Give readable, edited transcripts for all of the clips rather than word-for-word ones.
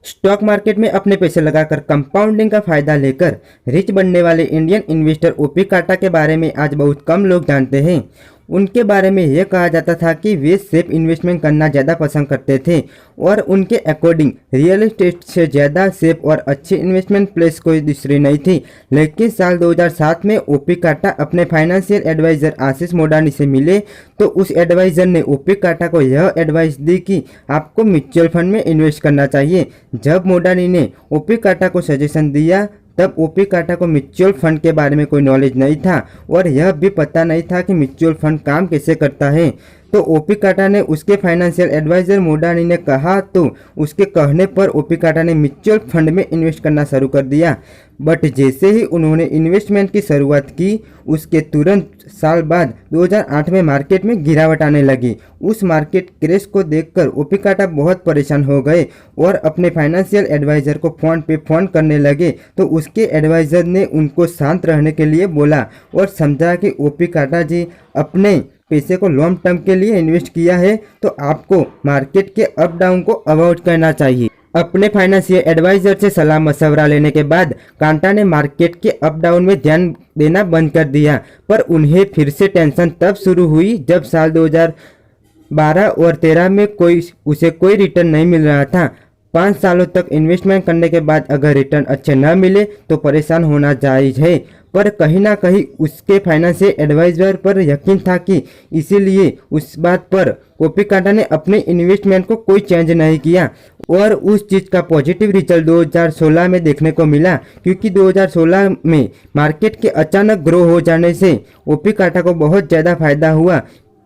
Stock market में अपने पैसे लगाकर कंपाउंडिंग का फायदा लेकर रिच बनने वाले इंडियन इन्वेस्टर ओपी काटा के बारे में आज बहुत कम लोग जानते हैं। उनके बारे में यह कहा जाता था कि वे सेफ इन्वेस्टमेंट करना ज़्यादा पसंद करते थे और उनके अकॉर्डिंग रियल एस्टेट से ज़्यादा सेफ और अच्छी इन्वेस्टमेंट प्लेस कोई दूसरी नहीं थी। लेकिन साल 2007 में ओपी काटा अपने फाइनेंशियल एडवाइज़र आशीष मोडानी से मिले तो उस एडवाइज़र ने ओपी काटा को यह एडवाइस दी कि आपको म्यूचुअल फंड में इन्वेस्ट करना चाहिए। जब मोडानी ने ओपी काटा को सजेशन दिया तब ओपी काटा को म्यूचुअल फंड के बारे में कोई नॉलेज नहीं था और यह भी पता नहीं था कि म्यूचुअल फंड काम कैसे करता है। तो ओपी काटा ने उसके फाइनेंशियल एडवाइज़र मोडानी ने कहा तो उसके कहने पर ओपी काटा ने म्यूचुअल फंड में इन्वेस्ट करना शुरू कर दिया। बट जैसे ही उन्होंने इन्वेस्टमेंट की शुरुआत की उसके तुरंत साल बाद 2008 में मार्केट में गिरावट आने लगी। उस मार्केट क्रैश को देखकर ओपी काटा बहुत परेशान हो गए और अपने फाइनेंशियल एडवाइज़र को फ़ोन पे फ़ोन करने लगे। तो उसके एडवाइज़र ने उनको शांत रहने के लिए बोला और समझा कि ओपी काटा जी अपने पैसे को लॉन्ग टर्म के लिए इन्वेस्ट किया है तो आपको मार्केट के अप डाउन को अवॉइड करना चाहिए। अपने फाइनेंशियल एडवाइज़र से सलाह मशवरा लेने के बाद कांटा ने मार्केट के अप डाउन में ध्यान देना बंद कर दिया। पर उन्हें फिर से टेंशन तब शुरू हुई जब साल 2012 और 13 में उसे कोई रिटर्न नहीं मिल रहा था। 5 सालों तक इन्वेस्टमेंट करने के बाद अगर रिटर्न अच्छे न मिले तो परेशान होना जायज़ है। पर कहीं ना कहीं उसके फाइनेंशियल एडवाइज़र पर यकीन था कि इसीलिए उस बात पर ओपी काटा ने अपने इन्वेस्टमेंट को कोई चेंज नहीं किया और उस चीज़ का पॉजिटिव रिजल्ट 2016 में देखने को मिला। क्योंकि 2016 में मार्केट के अचानक ग्रो हो जाने से ओपी काटा को बहुत ज़्यादा फायदा हुआ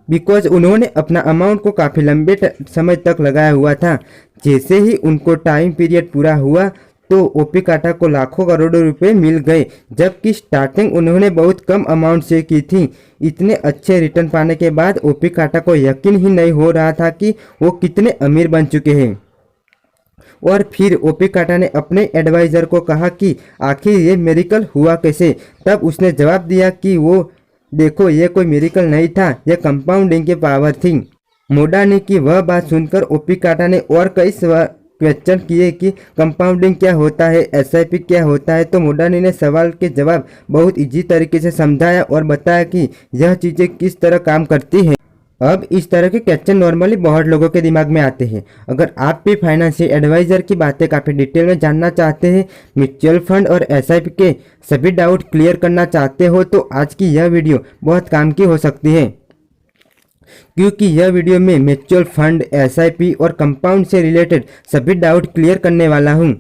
बिकॉज उन्होंने अपना अमाउंट को काफ़ी लंबे समय तक लगाया हुआ था। जैसे ही उनको टाइम पीरियड पूरा हुआ तो ओपी काटा को लाखों करोड़ों रुपए मिल गए, जबकि स्टार्टिंग उन्होंने बहुत कम अमाउंट से की थी। इतने अच्छे रिटर्न पाने के बाद ओपी काटा को यकीन ही नहीं हो रहा था कि वो कितने अमीर बन चुके हैं। और फिर ओपी काटा ने अपने एडवाइज़र को कहा कि आखिर ये मेरिकल हुआ कैसे। तब उसने जवाब दिया कि वो देखो ये कोई मेरिकल नहीं था, यह कंपाउंडिंग की पावर थी। मोडानी की वह बात सुनकर ओपी काटा ने और कई क्वेश्चन किए कि कंपाउंडिंग क्या होता है, एसआईपी क्या होता है। तो मोडानी ने सवाल के जवाब बहुत इजी तरीके से समझाया और बताया कि यह चीज़ें किस तरह काम करती हैं। अब इस तरह के क्वेश्चन नॉर्मली बहुत लोगों के दिमाग में आते हैं। अगर आप भी फाइनेंशियल एडवाइज़र की बातें काफ़ी डिटेल में जानना चाहते हैं, म्यूचुअल फंड और एसआईपी के सभी डाउट क्लियर करना चाहते हो तो आज की यह वीडियो बहुत काम की हो सकती है। क्योंकि यह वीडियो में म्यूचुअल फंड, एसआईपी और कंपाउंड से रिलेटेड सभी डाउट क्लियर करने वाला हूं।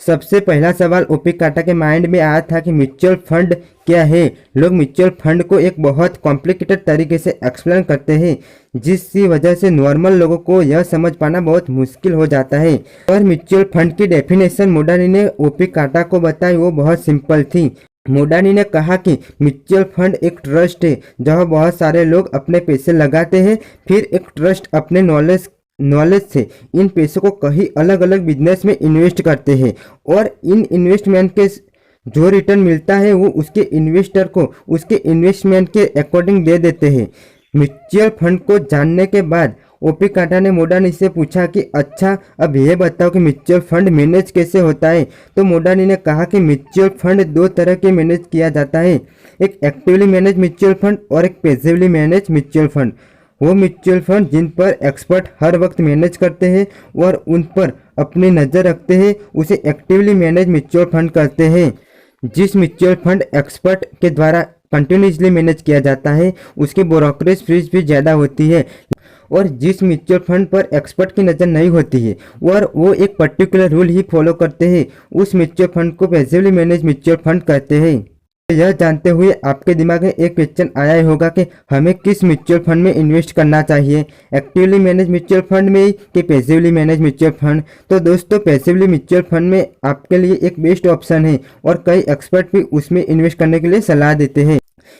सबसे पहला सवाल ओपी काटा के माइंड में आया था कि म्यूचुअल फंड क्या है। लोग म्यूचुअल फंड को एक बहुत कॉम्प्लिकेटेड तरीके से एक्सप्लेन करते हैं जिसकी वजह से नॉर्मल लोगों को यह समझ पाना बहुत मुश्किल हो जाता है। और म्यूचुअल फंड की डेफिनेशन मोडानी ने ओपी काटा को बताई, वो बहुत सिंपल थी। मोडानी ने कहा कि म्यूचुअल फंड एक ट्रस्ट है जहां बहुत सारे लोग अपने पैसे लगाते हैं, फिर एक ट्रस्ट अपने नॉलेज से इन पैसों को कई अलग अलग बिजनेस में इन्वेस्ट करते हैं और इन इन्वेस्टमेंट के जो रिटर्न मिलता है वो उसके इन्वेस्टर को उसके इन्वेस्टमेंट के अकॉर्डिंग दे देते हैं। म्यूचुअल फंड को जानने के बाद ओपी काटा ने मोडानी से पूछा कि अच्छा अब यह बताओ कि म्यूचुअल फंड मैनेज कैसे होता है। तो मोडानी ने कहा कि म्यूचुअल फंड दो तरह के मैनेज किया जाता है, एक एक्टिवली मैनेज म्यूचुअल फंड और एक पैसिवली मैनेज म्यूचुअल फंड। वो म्यूचुअल फंड जिन पर एक्सपर्ट हर वक्त मैनेज करते हैं और उन पर अपनी नज़र रखते हैं उसे एक्टिवली मैनेज म्यूचुअल फंड कहते हैं। जिस म्यूचुअल फंड एक्सपर्ट के द्वारा कंटिन्यूसली मैनेज किया जाता है उसकी ब्रोकरेज फीस भी ज़्यादा होती है और जिस म्यूचुअल फंड पर एक्सपर्ट की नज़र नहीं होती है और वो एक पर्टिकुलर रूल ही फॉलो करते हैं उस म्यूचुअल फंड को पैसिवली मैनेज म्यूचुअल फंड कहते हैं। यह जानते हुए आपके दिमाग में एक क्वेश्चन आया ही होगा कि हमें किस म्यूचुअल फंड में इन्वेस्ट करना चाहिए, एक्टिवली मैनेज म्यूचुअल फंड में कि पैसिवली मैनेज म्यूचुअल फंड। तो दोस्तों पैसिवली म्यूचुअल फंड में आपके लिए एक बेस्ट ऑप्शन है और कई एक्सपर्ट भी उसमें इन्वेस्ट करने के लिए सलाह देते हैं।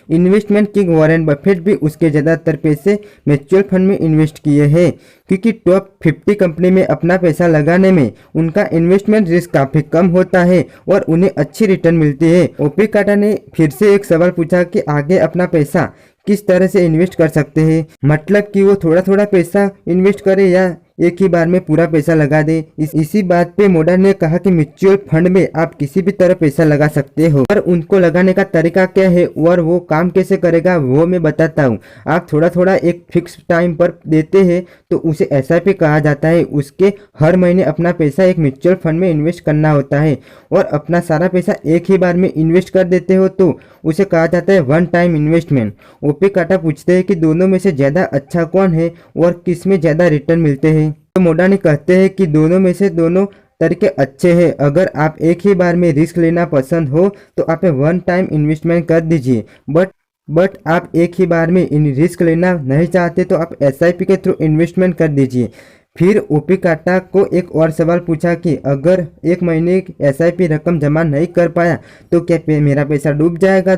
इन्वेस्टमेंट किंग वॉरेन बफेट भी उसके ज़्यादातर पैसे म्यूचुअल फंड में इन्वेस्ट किए हैं क्योंकि टॉप 50 कंपनी में अपना पैसा लगाने में उनका इन्वेस्टमेंट रिस्क काफ़ी कम होता है और उन्हें अच्छी रिटर्न मिलती है। ओपी काटा ने फिर से एक सवाल पूछा कि आगे अपना पैसा किस तरह से इन्वेस्ट कर सकते हैं, मतलब कि वो थोड़ा थोड़ा पैसा इन्वेस्ट करे या एक ही बार में पूरा पैसा लगा दे। इसी बात पे मोडा ने कहा कि म्यूचुअल फंड में आप किसी भी तरह पैसा लगा सकते हो, पर उनको लगाने का तरीका क्या है और वो काम कैसे करेगा वो मैं बताता हूँ। आप थोड़ा थोड़ा एक फिक्स टाइम पर देते हैं तो उसे एसआईपी कहा जाता है। उसके हर महीने अपना पैसा एक म्यूचुअल फंड में इन्वेस्ट करना होता है और अपना सारा पैसा एक ही बार में इन्वेस्ट कर देते हो तो उसे कहा जाता है वन टाइम इन्वेस्टमेंट। ओपी काटा पूछते हैं कि दोनों में से ज़्यादा अच्छा कौन है और किस में ज़्यादा रिटर्न मिलते हैं, तो मोडानी कहते हैं कि दोनों में से दोनों तरीके अच्छे हैं। अगर आप एक ही बार में रिस्क लेना पसंद हो तो आप वन टाइम इन्वेस्टमेंट कर दीजिए, बट आप एक ही बार में इन रिस्क लेना नहीं चाहते तो आप एसआईपी के थ्रू इन्वेस्टमेंट कर दीजिए। फिर ओपी काटा को एक और सवाल पूछा कि अगर एक महीने एसआईपी रकम जमा नहीं कर पाया तो क्या मेरा पैसा डूब जाएगा?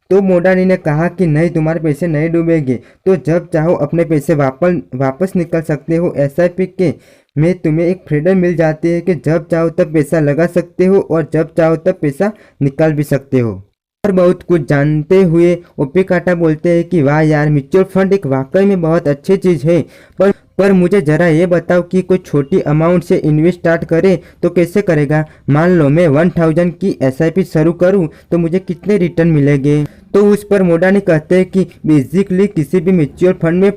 तो मोडानी ने कहा कि नहीं, तुम्हारे पैसे नहीं डूबेंगे, तो जब चाहो अपने पैसे वापस निकल सकते हो। एसआईपी के में तुम्हें एक फ्रीडम मिल जाती है कि जब चाहो तब पैसा लगा सकते हो और जब चाहो तब पैसा निकाल भी सकते हो। और बहुत कुछ जानते हुए ओपी काटा बोलते हैं कि वाह यार, म्यूचुअल फंड एक वाकई में बहुत अच्छी चीज़ है, पर मुझे ज़रा ये बताओ कि कोई छोटी अमाउंट से इन्वेस्ट स्टार्ट करे तो कैसे करेगा? मान लो मैं 1000 की एसआईपी शुरू करूं तो मुझे कितने रिटर्न मिलेंगे? तो उस पर मोडानी कहते हैं कि बेसिकली किसी भी म्यूचुअल फंड में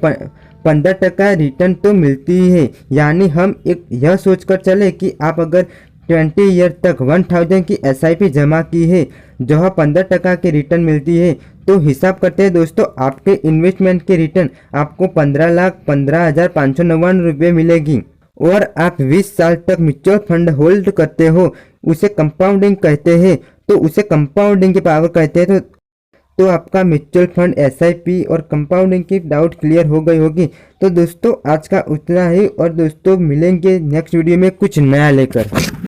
15% रिटर्न तो मिलती ही है। यानी हम एक यह सोचकर चले कि आप अगर 20 ईयर तक 1000 की एसआईपी जमा की है जहाँ 15% की रिटर्न मिलती है, तो हिसाब करते हैं दोस्तों, आपके इन्वेस्टमेंट की रिटर्न आपको 15,15,599 रुपये मिलेगी। और आप 20 साल तक म्यूचुअल फंड होल्ड करते हो, उसे कंपाउंडिंग कहते हैं। तो उसे कंपाउंडिंग की पावर कहते हैं। तो आपका म्यूचुअल फंड एसआईपी और कंपाउंडिंग की डाउट क्लियर हो गई होगी। तो दोस्तों आज का उतना ही, और दोस्तों मिलेंगे नेक्स्ट वीडियो में कुछ नया लेकर।